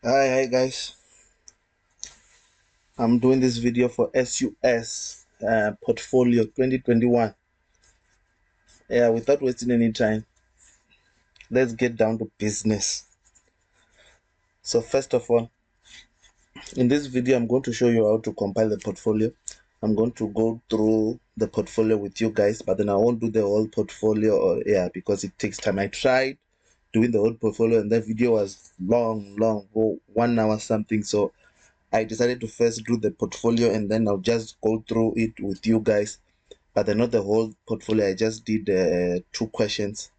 Hi guys, I'm doing this video for SUS Portfolio 2021. Yeah, without wasting any time, let's get down to business. So first of all, in this video, I'm going to show you how to compile the portfolio. I'm going to go through the portfolio with you guys, but then I won't do the whole portfolio because it takes time. I tried doing the whole portfolio and that video was long, 1 hour something. So I decided to first do the portfolio and then I'll just go through it with you guys, but then not the whole portfolio. I just did 2 questions.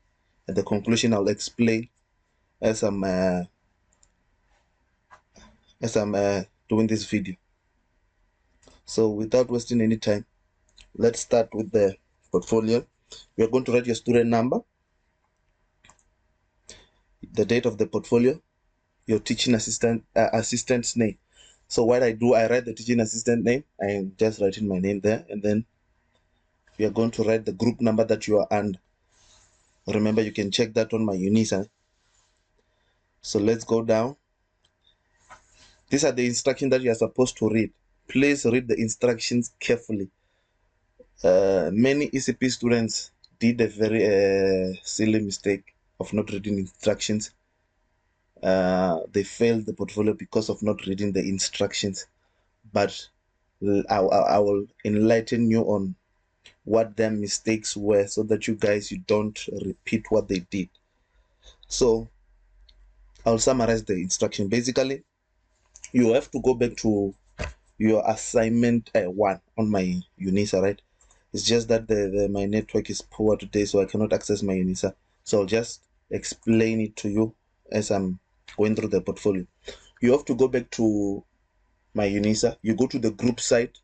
At the conclusion, I'll explain as I'm doing this video. So without wasting any time, let's start with the portfolio. We are going to write your student number, the date of the portfolio, your teaching assistant's name. So what I do, I write the teaching assistant name. I am just writing my name there, and then we are going to write the group number that you are under. Remember, you can check that on my Unisa. So let's go down. These are the instructions that you are supposed to read. Please read the instructions carefully. Many ECP students did a very silly mistake of not reading instructions. They failed the portfolio because of not reading the instructions. But I will enlighten you on what their mistakes were so that you guys, you don't repeat what they did. So I'll summarize the instruction. Basically, you have to go back to your assignment 1 on my Unisa, right? It's just that my network is poor today, so I cannot access my Unisa. So I'll just explain it to you as I'm going through the portfolio. You have to go back to my Unisa. You go to the group site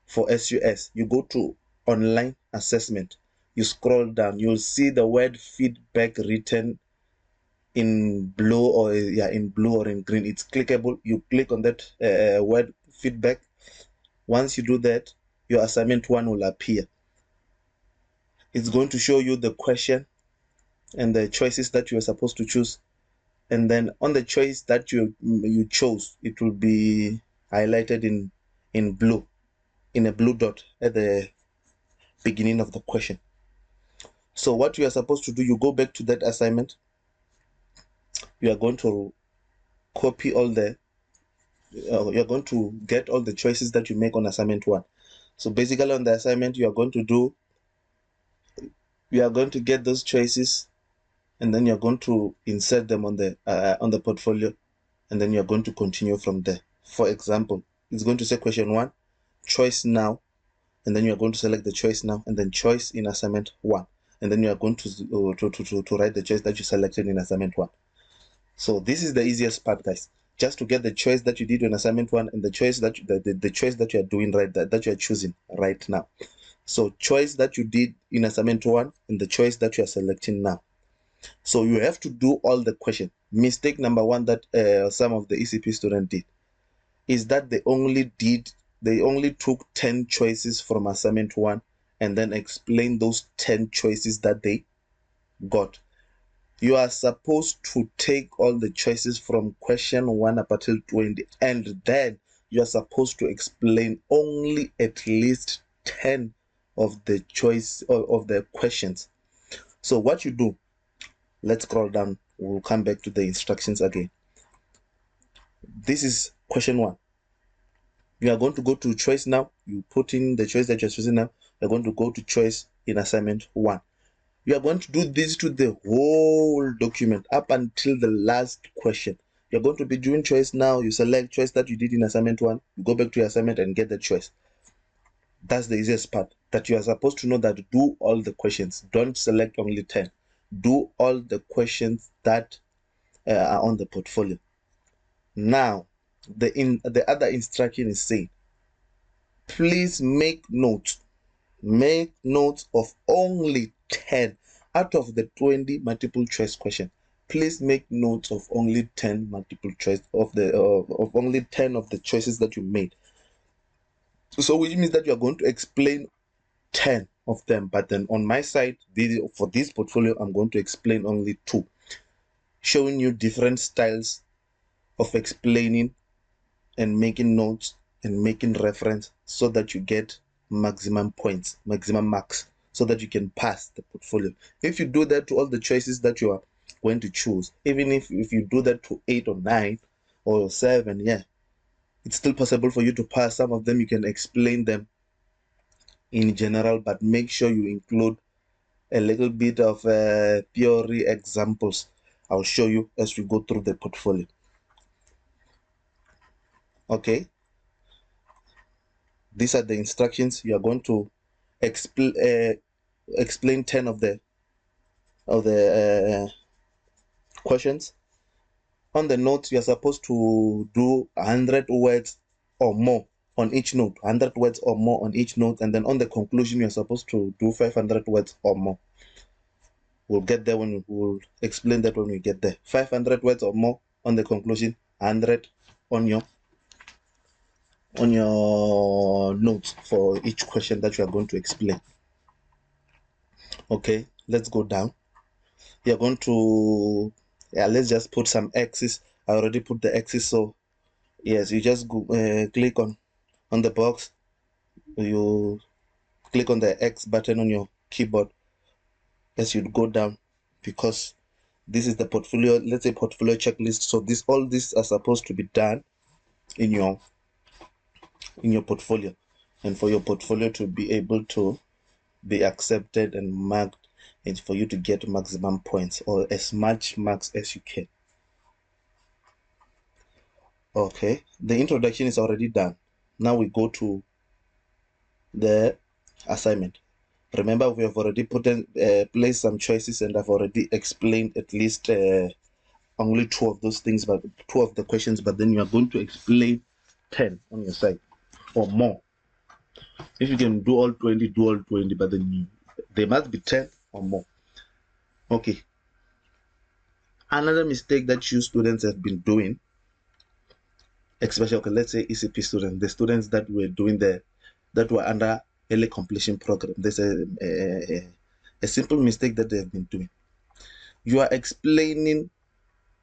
for SUS. You go to online assessment. You scroll down. You'll see the word feedback written in blue or in green. It's clickable. You click on that word feedback. Once you do that, your assignment 1 will appear. It's going to show you the question and the choices that you are supposed to choose, and then on the choice that you chose, it will be highlighted in blue, in a blue dot at the beginning of the question. So what you are supposed to do, you go back to that assignment. You are going to copy all the you're going to get all the choices that you make on assignment 1. So basically on the assignment, you are going to get those choices, and then you're going to insert them on the portfolio, and then you're going to continue from there. For example, it's going to say question 1, choice now, and then you're going to select the choice now, and then choice in assignment 1, and then you're going to write the choice that you selected in assignment 1. So this is the easiest part, guys. Just to get the choice that you did in assignment 1 and the choice that the choice that you are doing right, that you are choosing right now. So choice that you did in assignment 1 and the choice that you are selecting now. So you have to do all the question. Mistake number 1 that some of the ECP students did is that they only took 10 choices from assignment 1 and then explained those 10 choices that they got. You are supposed to take all the choices from question 1 up until 20, and then you are supposed to explain only at least 10 of the choice of the questions. So what you do, let's scroll down. We'll come back to the instructions again. This is question 1. You are going to go to choice now. You put in the choice that you're choosing now. You're going to go to choice in assignment 1. You are going to do this to the whole document up until the last question. You're going to be doing choice now. You select choice that you did in assignment 1. You go back to your assignment and get the choice. That's the easiest part, that you are supposed to know that do all the questions. Don't select only 10. Do all the questions that are on the portfolio. Now, the other instruction is saying, please make notes of only 10 out of the 20 multiple choice question. Please make notes of only 10 multiple choice of only 10 of the choices that you made. So which means that you are going to explain 10 of them, but then on my side, for this portfolio, I'm going to explain only 2, showing you different styles of explaining and making notes and making reference so that you get maximum points, maximum marks, so that you can pass the portfolio. If you do that to all the choices that you are going to choose, even if you do that to 8 or 9 or 7, yeah, it's still possible for you to pass. Some of them you can explain them in general, but make sure you include a little bit of theory examples. I'll show you as we go through the portfolio. Okay, these are the instructions. You are going to explain 10 of the questions. On the notes, you are supposed to do 100 words or more on each note, 100 words or more on each note, and then on the conclusion, you are supposed to do 500 words or more. We'll get there when we'll explain that when we get there. 500 words or more on the conclusion, 100 on your notes for each question that you are going to explain. Okay, let's go down. You're going to, yeah, let's just put some X's. I already put the X's, so yes, you just go, click on the box. You click on the X button on your keyboard as you go down, because this is the portfolio, let's say portfolio checklist. So all these are supposed to be done in your portfolio, and for your portfolio to be able to be accepted and marked, and for you to get maximum points or as much marks as you can. Okay, the introduction is already done. Now we go to the assignment. Remember, we have already placed some choices, and I've already explained at least only 2 of those things, but 2 of the questions, but then you are going to explain 10 on your side or more. If you can do all 20, do all 20, but then there must be 10 or more. Okay. Another mistake that you students have been doing, especially, okay, let's say ECP students, the students that were doing that were under early completion program, there's a simple mistake that they have been doing. You are explaining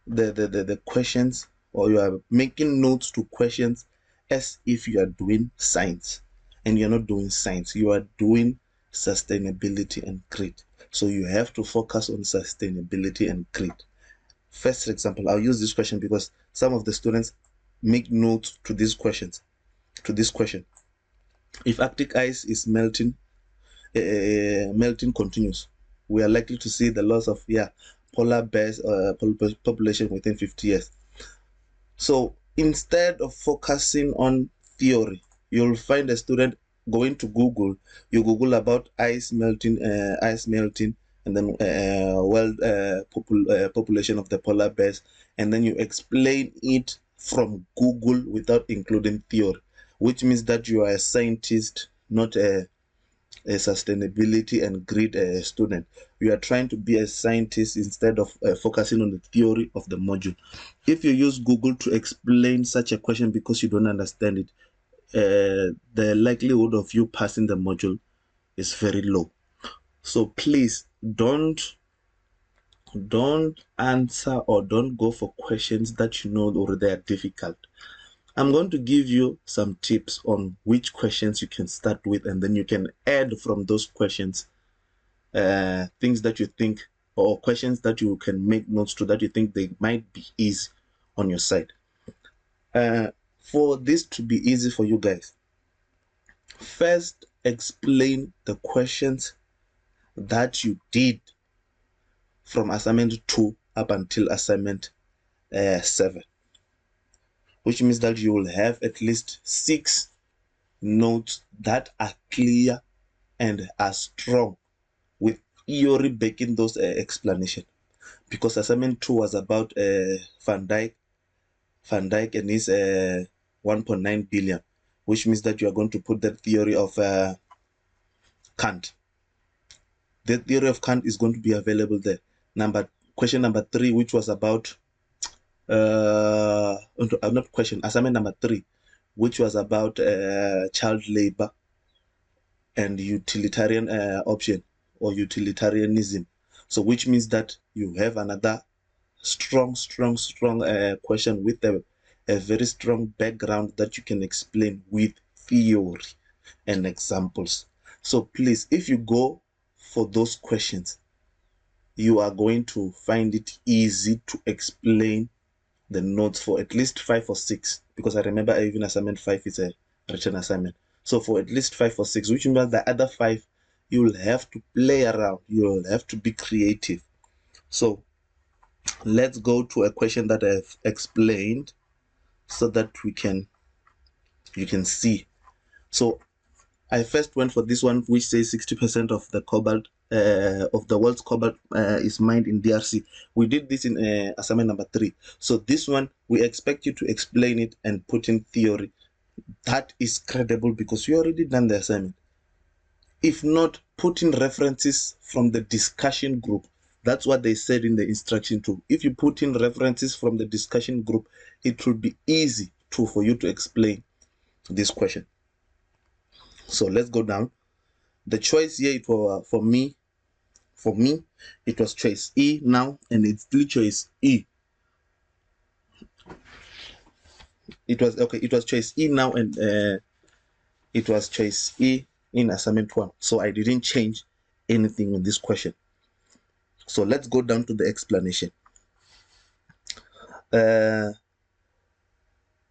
the questions, or you are making notes to questions as if you are doing science, and you're not doing science. You are doing sustainability and grit. So you have to focus on sustainability and grit. First example, I'll use this question because some of the students make notes to these questions. To this question, if Arctic ice is melting continues, we are likely to see the loss of polar bears population within 50 years. So instead of focusing on theory, you'll find a student going to Google. You Google about ice melting, and then world population of the polar bears, and then you explain it from Google without including theory, which means that you are a scientist, not a sustainability and grit student. You are trying to be a scientist instead of focusing on the theory of the module. If you use Google to explain such a question because you don't understand it, the likelihood of you passing the module is very low. So please don't answer or don't go for questions that you know already are difficult. I'm going to give you some tips on which questions you can start with, and then you can add from those questions things that you think, or questions that you can make notes to, that you think they might be easy on your side. For this to be easy for you guys, first explain the questions that you did from assignment 2 up until assignment 7, which means that you will have at least 6 notes that are clear and are strong, with theory backing those explanation. Because assignment 2 was about Van Dyke and his 1.9 billion, which means that you are going to put the theory of Kant. The theory of Kant is going to be available there. Question number 3, which was about assignment number 3, which was about child labor and utilitarian option or utilitarianism. which means that you have another strong question with the a very strong background that you can explain with theory and examples. So please, if you go for those questions, you are going to find it easy to explain the notes for at least 5 or 6, because I remember even assignment 5 is a written assignment. So for at least 5 or 6, which means the other 5, you will have to play around. You will have to be creative. So let's go to a question that I've explained so that you can see. So I first went for this one, which says 60% of the cobalt of the world's cobalt is mined in DRC. We did this in assignment number 3. So this one, we expect you to explain it and put in theory. That is credible because you already done the assignment. If not, put in references from the discussion group. That's what they said in the instruction too. If you put in references from the discussion group, it will be easy for you to explain this question. So let's go down. The choice here, it was for me, it was choice E now, and it's still choice E. It was choice E now, and it was choice E in assignment 1. So I didn't change anything in this question. So let's go down to the explanation.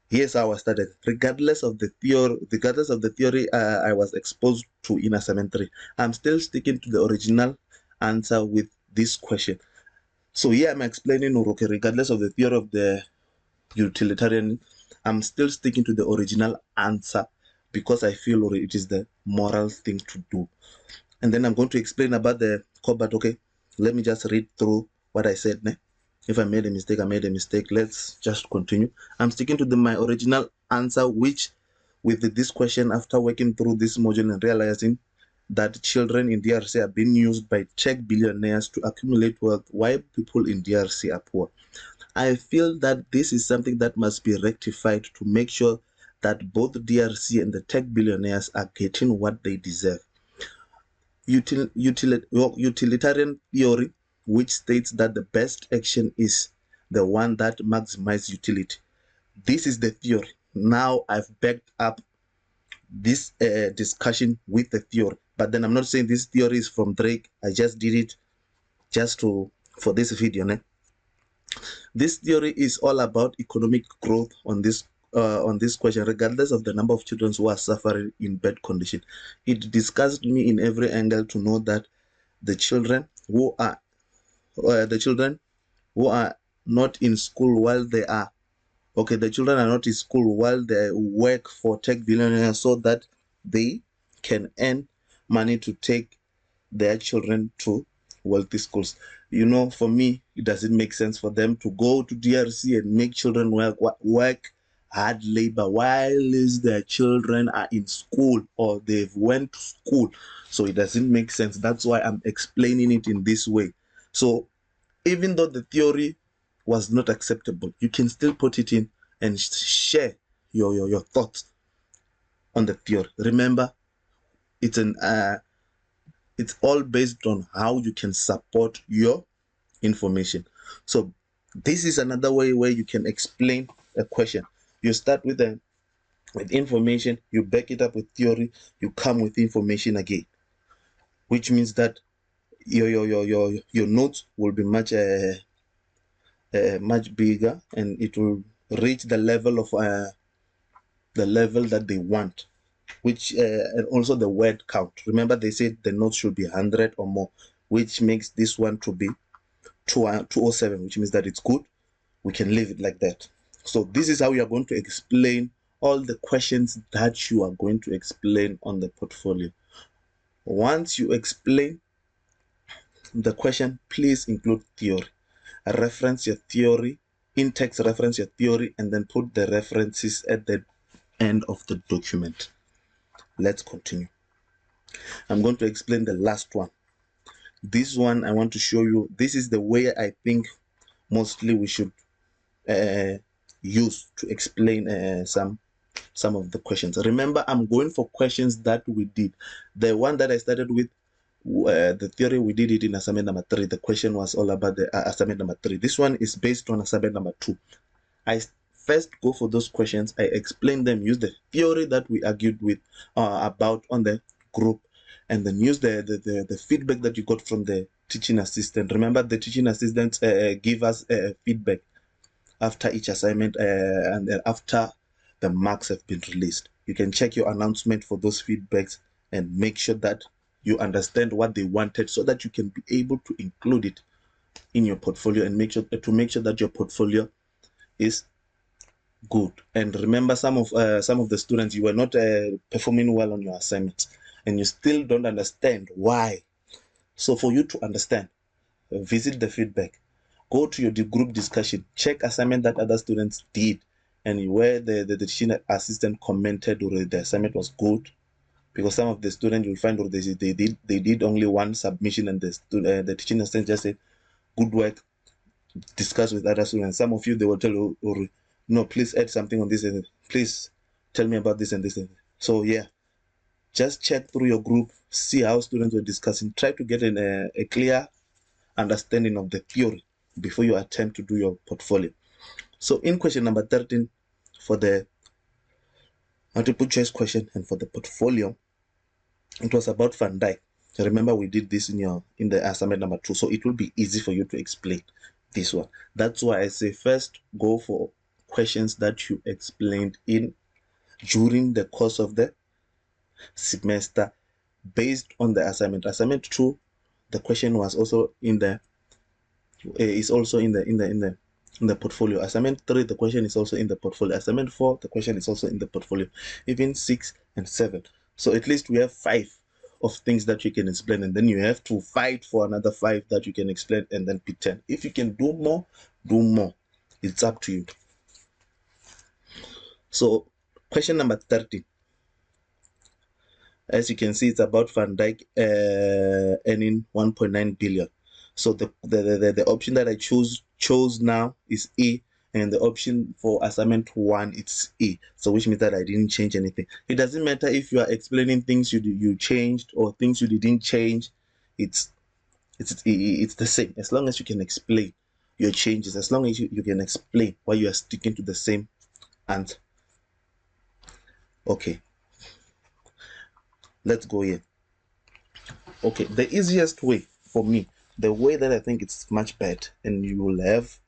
Here's how I started. Regardless of the theory I was exposed to in assignment 3, I'm still sticking to the original answer with this question. So here I'm explaining, okay, regardless of the theory of the utilitarian, I'm still sticking to the original answer because I feel it is the moral thing to do. And then I'm going to explain about the cobalt. Okay, let me just read through what I said. If I made a mistake, I made a mistake. Let's just continue. I'm sticking to my original answer, which with this question, after working through this module and realizing that children in DRC are being used by Czech billionaires to accumulate wealth while people in DRC are poor. I feel that this is something that must be rectified to make sure that both DRC and the tech billionaires are getting what they deserve. Utilitarian theory, which states that the best action is the one that maximizes utility. This is the theory. Now I've backed up this discussion with the theory, but then I'm not saying this theory is from Drake. I just did it just for this video. This theory is all about economic growth on this question, regardless of the number of children who are suffering in bad condition. It disgusts me in every angle to know that the children who are not in school while they are the children are not in school while they work for tech billionaires so that they can earn money to take their children to wealthy schools. For me, it doesn't make sense for them to go to DRC and make children work hard labor while their children are in school or they've went to school. So it doesn't make sense. That's why I'm explaining it in this way. So even though the theory was not acceptable, you can still put it in and share your thoughts on the theory. Remember, it's all based on how you can support your information. So this is another way where you can explain a question. You start with information, you back it up with theory, you come with information again, which means that your notes will be much bigger, and it will reach the level of that they want, which and also the word count. Remember, they said the notes should be 100 or more, which makes this one to be 207, which means that it's good. We can leave it like that. So this is how you are going to explain all the questions that you are going to explain on the portfolio. Once you explain the question, please include theory. Reference your theory, in-text reference your theory, and then put the references at the end of the document. Let's continue. I'm going to explain the last one. This one I want to show you. This is the way I think mostly we should use to explain some of the questions. Remember, I'm going for questions that we did. The one that I started with, the theory, we did it in assignment number 3. The question was all about the assignment number 3. This one is based on assignment number 2. I first go for those questions. I explain them, use the theory that we argued with about on the group, and then use the feedback that you got from the teaching assistant. Remember, the teaching assistants give us feedback after each assignment and then after the marks have been released. You can check your announcement for those feedbacks and make sure that you understand what they wanted so that you can be able to include it in your portfolio and make sure that your portfolio is good. And remember, some of the students, you were not performing well on your assignments and you still don't understand why. So for you to understand, visit the feedback, go to your group discussion, check assignment that other students did and where the teaching assistant commented or the assignment was good, because some of the students will find or they did only one submission and the teaching assistant just said good work, discuss with other students. Some of you, they will tell you, or no, please add something on this and please tell me about this and this. So yeah, just check through your group, see how students were discussing, try to get a clear understanding of the theory before you attempt to do your portfolio. So in question number 13 for the multiple choice question and for the portfolio, it was about Van Dyke. Remember, we did this in the assignment number 2, so it will be easy for you to explain this one. That's why I say first go for questions that you explained during the course of the semester based on the assignment. Assignment 2, the question was also in the portfolio. Assignment 3, the question is also in the portfolio. Assignment 4, the question is also in the portfolio. Even 6 and 7. So at least we have 5 of things that you can explain, and then you have to fight for another 5 that you can explain, and then pick 10. If you can do more, do more. It's up to you. So question number 13. As you can see, it's about Van Dyke earning 1.9 billion. So the option that I chose now is E, and the option for assignment 1 it's E. So which means that I didn't change anything. It doesn't matter if you are explaining things you changed or things you didn't change. It's the same as long as you can explain your changes, as long as you can explain why you are sticking to the same answer. Okay, let's go here. Okay, the easiest way for me, the way that I think it's much better and you will have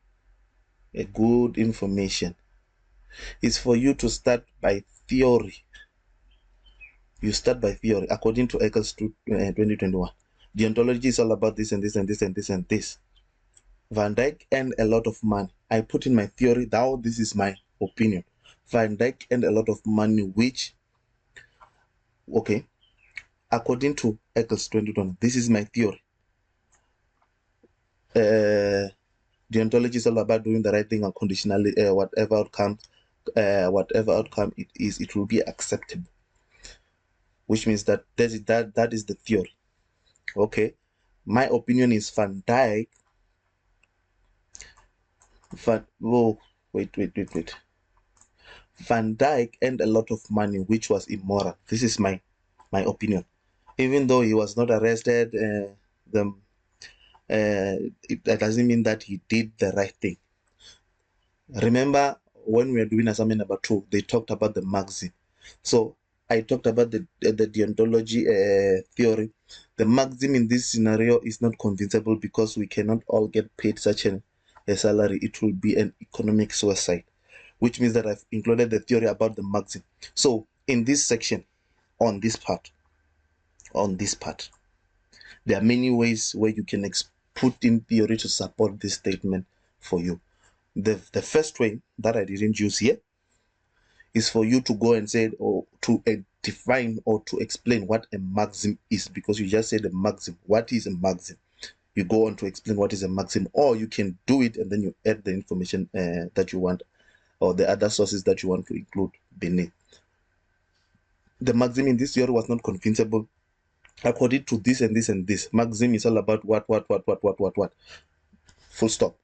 a good information, is for you to start by theory. You start by theory according to Eccles 2021. Deontology is all about this and this and this and this and this. Van Dyke earned a lot of money. I put in my theory, now this is my opinion. Van Dyke earned a lot of money, which, okay, according to Eccles 2020, this is my theory. Deontology is all about doing the right thing unconditionally. Whatever outcome it is, it will be acceptable. Which means that that is the theory. Okay, my opinion is Van Dyke. Wait. Van Dyke earned a lot of money, which was immoral. This is my opinion. Even though he was not arrested, that doesn't mean that he did the right thing. Remember, when we were doing assignment number 2, they talked about the maxim. So I talked about the deontology theory. The maxim in this scenario is not convincible because we cannot all get paid such a salary. It will be an economic suicide, which means that I've included the theory about the maxim. So in this section, on this part, there are many ways where you can put in theory to support this statement for you. The first way that I didn't use here is for you to go and say, or to define or to explain what a maxim is, because you just said a maxim. What is a maxim? You go on to explain what is a maxim, or you can do it and then you add the information that you want, or the other sources that you want to include beneath. The maxim in this theory was not convincible according to this and this and this. Maxim is all about what. Full stop.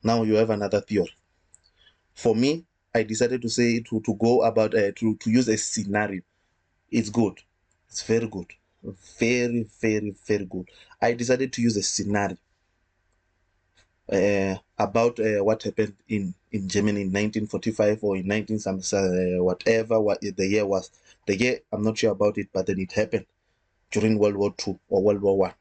Now you have another theory. For me, I decided to say to go about to use a scenario. It's good. It's very good. Very, very, very good. I decided to use a scenario. about what happened in Germany in 1945 or in 19 some whatever what the year was. The year I'm not sure about it, but then it happened during World War II or World War One.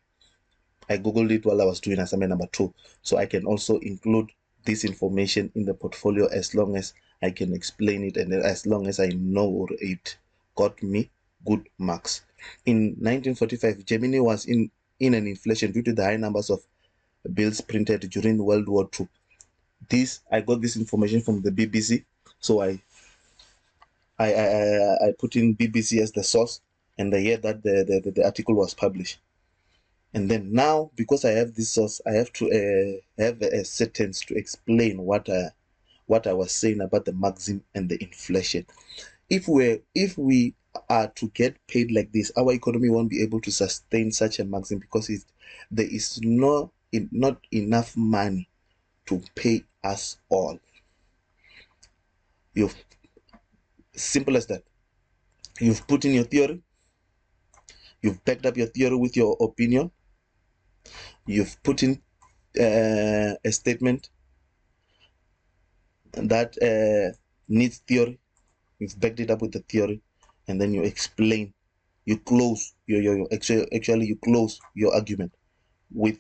I googled it while I was doing assignment number 2, so I can also include this information in the portfolio as long as I can explain it and as long as I know it got me good marks. In 1945, Germany was in an inflation due to the high numbers of bills printed during World War II. I got this information from the BBC, so I put in BBC as the source and the year that the article was published. And then now, because I have this source, I have to have a sentence to explain what I was saying about the maxim and the inflation. If we are to get paid like this, our economy won't be able to sustain such a maxim because there is not enough money to pay us all. Simple as that. You've put in your theory. You've backed up your theory with your opinion. You've put in a statement that needs theory. You've backed it up with the theory, and then you explain. You close you close your argument with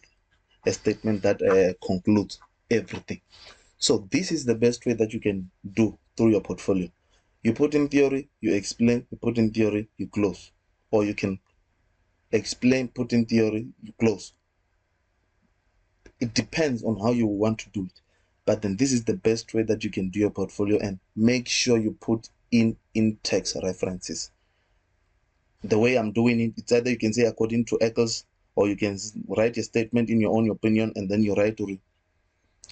a statement that concludes everything. So this is the best way that you can do through your portfolio. You put in theory, you explain, you put in theory, you close. Or you can explain, put in theory, you close. It depends on how you want to do it. But then this is the best way that you can do your portfolio, and make sure you put in text references. The way I'm doing it, it's either you can say according to Eccles, or you can write a statement in your own opinion, and then you write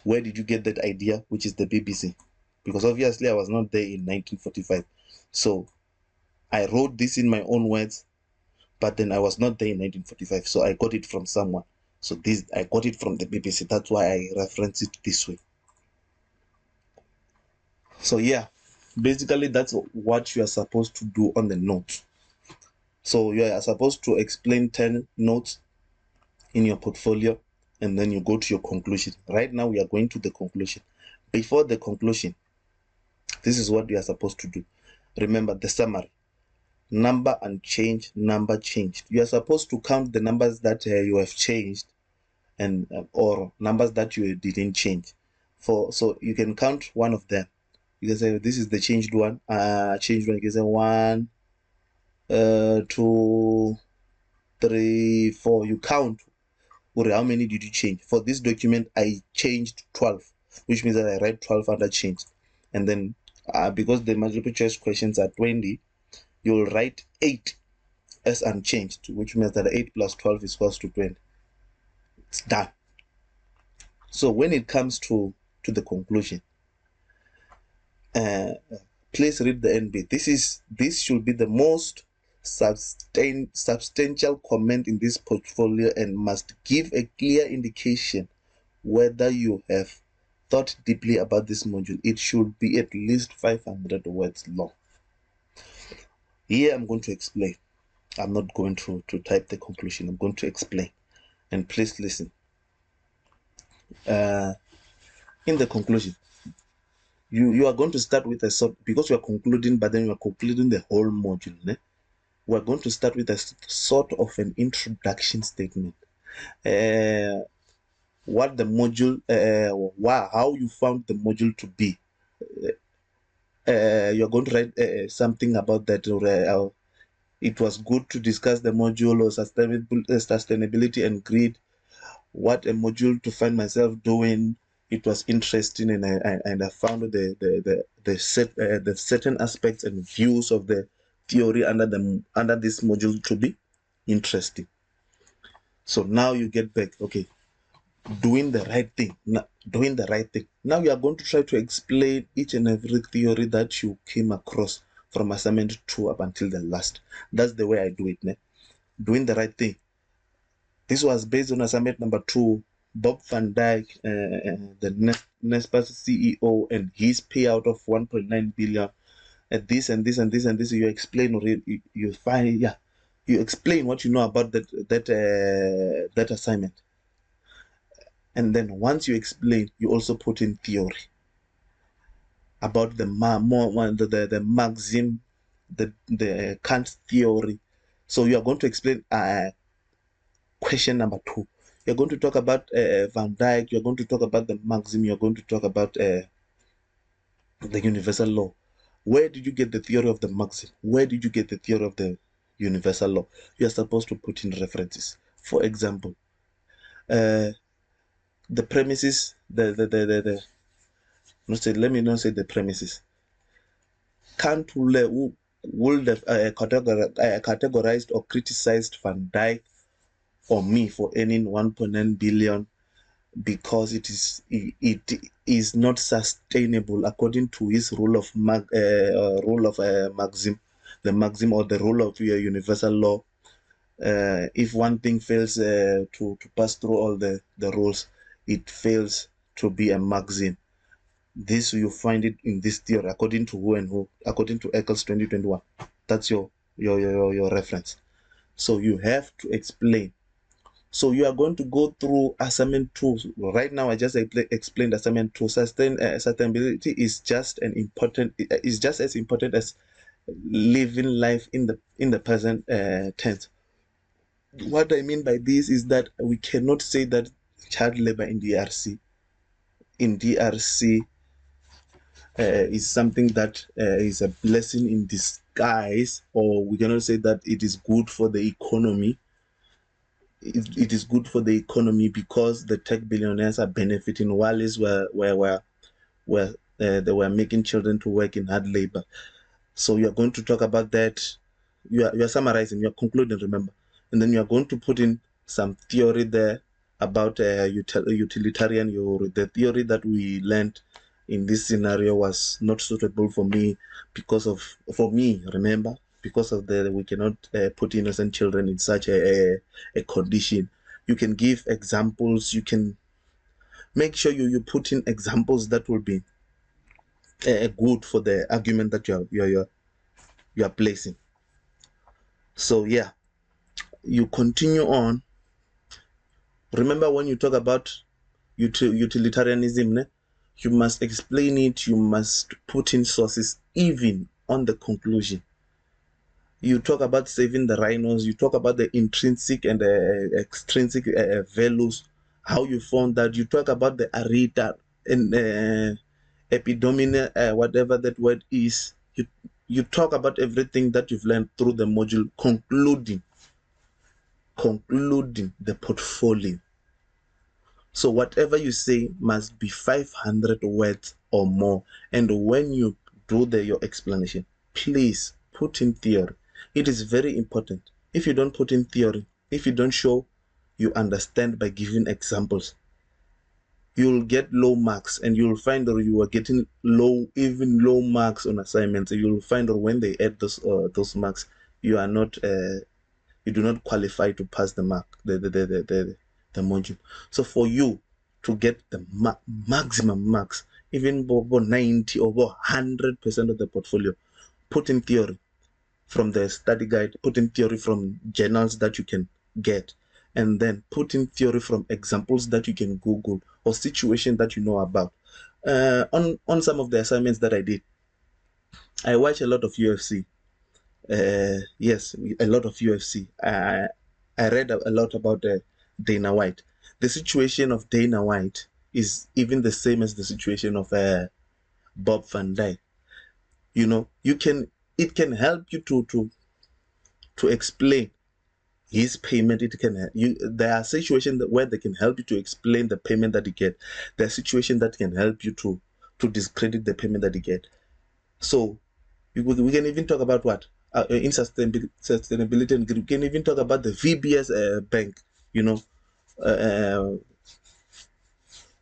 where did you get that idea, which is the BBC. Because obviously I was not there in 1945. So I wrote this in my own words, but then I was not there in 1945. So I got it from someone. So I got it from the BBC. That's why I reference it this way. So yeah, basically that's what you are supposed to do on the notes. So you are supposed to explain 10 notes in your portfolio, and then you go to your conclusion. Right now we are going to the conclusion. Before the conclusion, this is what you are supposed to do. Remember the summary. Number unchanged, number changed. You are supposed to count the numbers that you have changed, and or numbers that you didn't change. So you can count one of them. You can say this is the changed one. Changed one. You can say 1, 2, 3, 4. You count. Or how many did you change? For this document, I changed 12, which means that I write 12 under changed. And then because the multiple choice questions are 20, you'll write 8 as unchanged, which means that 8 plus 12 is equals to 20. It's done. So when it comes to the conclusion, please read the NB. This should be the most substantial comment in this portfolio and must give a clear indication whether you have thought deeply about this module. It should be at least 500 words long. Here I'm going to explain. I'm not going to type the conclusion. I'm going to explain. And please listen. In the conclusion, you are going to start with a sort, because you are concluding, but then you are concluding the whole module. We are going to start with a sort of an introduction statement. What the module, how you found the module to be. You're going to write something about that. It was good to discuss the module, or sustainability and greed. What a module to find myself doing. It was interesting, and I found the certain aspects and views of the theory under this module to be interesting. So now you get back, okay, doing the right thing. Now you are going to try to explain each and every theory that you came across from assignment 2 up until the last. That's the way I do it. Doing the right thing. This was based on assignment number 2. Bob Van Dyke, the Nespa's CEO, and his payout of 1.9 billion. This and this and this and this. You explain, or you find, you explain what you know about that assignment. And then once you explain, you also put in theory about the maxim, the Kant theory. So you are going to explain question number 2. You're going to talk about Van Dyck. You're going to talk about the maxim. You're going to talk about the universal law. Where did you get the theory of the maxim? Where did you get the theory of the universal law? You are supposed to put in references. For example, the premises, let me not say the premises. Kant would have categorized or criticized Van Dyck or me for earning 1.9 billion because it is not sustainable according to his rule of maxim, the maxim or the rule of your universal law. If one thing fails to pass through all the rules, it fails to be a maxim. This you find it in this theory according to who and who, according to Eccles 2021. That's your reference. So you have to explain. So you are going to go through assignment 2. Right now, I just explained assignment 2. Sustainability is just as important as living life in the present tense. What I mean by this is that we cannot say that child labor in DRC is something that is a blessing in disguise, or we cannot say that it is good for the economy. It is good for the economy because the tech billionaires are benefiting while they were making children to work in hard labor. So you are going to talk about that. You are summarizing, you are concluding, remember. And then you are going to put in some theory there about utilitarian. The theory that we learned in this scenario was not suitable for me because of we cannot put innocent children in such a condition. You can give examples. You can make sure you put in examples that will be good for the argument that you are placing. So yeah, you continue on. Remember, when you talk about utilitarianism, you must explain it. You must put in sources even on the conclusion. You talk about saving the rhinos. You talk about the intrinsic and extrinsic values, how you found that. You talk about the arita and epidomina, whatever that word is. You talk about everything that you've learned through the module, concluding the portfolio. So whatever you say must be 500 words or more. And when you do your explanation, please put in theory. It is very important. If you don't put in theory, if you don't show you understand by giving examples, you'll get low marks, and you'll find that you are getting low marks on assignments. You'll find that when they add those marks, you are not you do not qualify to pass the mark, the module. So for you to get the maximum marks, even over 90 or 100% of the portfolio, put in theory from the study guide, put in theory from journals that you can get, and then put in theory from examples that you can Google or situations that you know about. On some of the assignments that I did, I watch a lot of UFC. Yes, a lot of UFC. I read a lot about Dana White. The situation of Dana White is even the same as the situation of Bob Van Dyke. You know, it can help you to explain his payment. There are situations where they can help you to explain the payment that you get. There are situations that can help you to discredit the payment that you get. So we can even talk about what in sustainability, and we can even talk about the VBS bank. You know,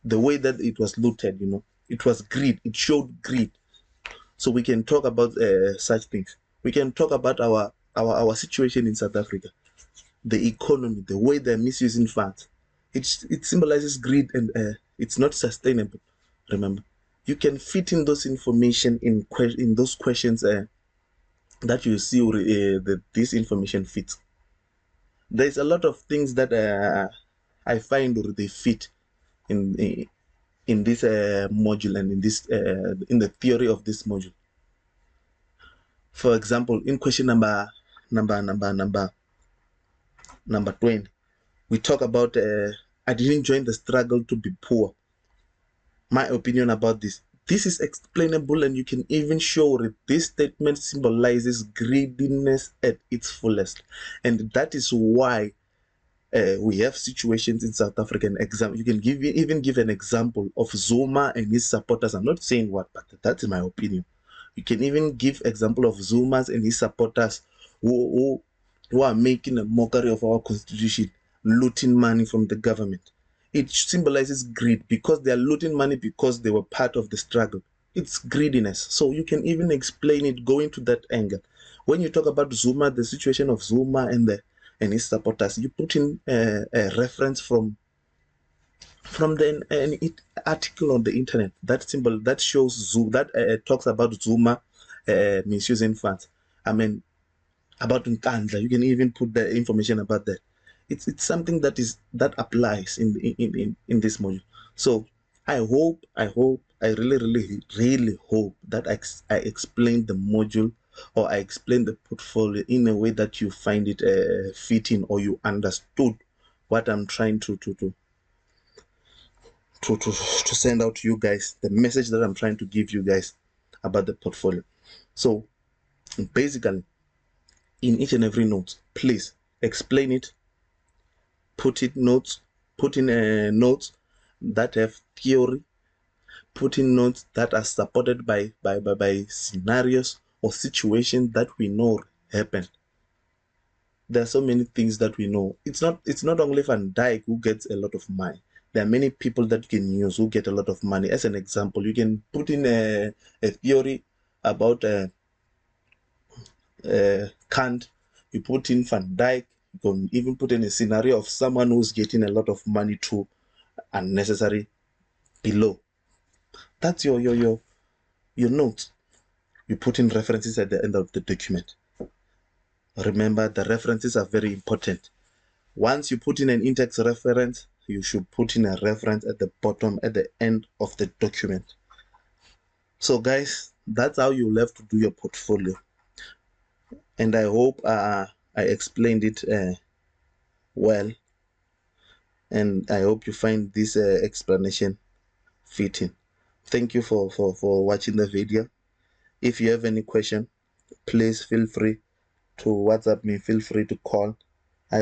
the way that it was looted. You know, it was greed. It showed greed. So we can talk about such things. We can talk about our situation in South Africa, the economy, the way they're misusing funds. It symbolizes greed, and it's not sustainable. Remember, you can fit in those information in those questions that you see that this information fits. There's a lot of things that I find they fit in this module and in this in the theory of this module. For example, in question number 20, we talk about I didn't join the struggle to be poor. My opinion about this. This is explainable, and you can even show that this statement symbolizes greediness at its fullest, and that is why we have situations in South African exam. You can even give an example of Zuma and his supporters. I'm not saying what, but that's my opinion. You can even give example of Zuma's and his supporters who are making a mockery of our constitution, looting money from the government. It symbolizes greed because they are looting money because they were part of the struggle. It's greediness. So you can even explain it going to that angle. When you talk about Zuma, the situation of Zuma and his supporters, you put in a reference from an article on the internet that shows Zuma, that talks about Zuma misusing funds. I mean, about Nkandla, you can even put the information about that. It's something that applies in this module. So I really hope that I explained the module, or I explained the portfolio in a way that you find it fitting, or you understood what I'm trying to send out to you guys, the message that I'm trying to give you guys about the portfolio. So basically, in each and every note, please explain it, put in notes that have theory, put in notes that are supported by scenarios or situations that we know happen. There are so many things that we know. It's not only Van Dijk who gets a lot of money. There are many people that you can use who get a lot of money. As an example, you can put in a theory about Kant. You put in Van Dijk. You can even put in a scenario of someone who's getting a lot of money through unnecessary below. That's your notes. You put in references at the end of the document. Remember, the references are very important. Once you put in an in-text reference, you should put in a reference at the bottom, at the end of the document. So guys, that's how you'll have to do your portfolio. And I hope I explained it well. And I hope you find this explanation fitting. Thank you for watching the video. If you have any question, please feel free to WhatsApp me, feel free to call. I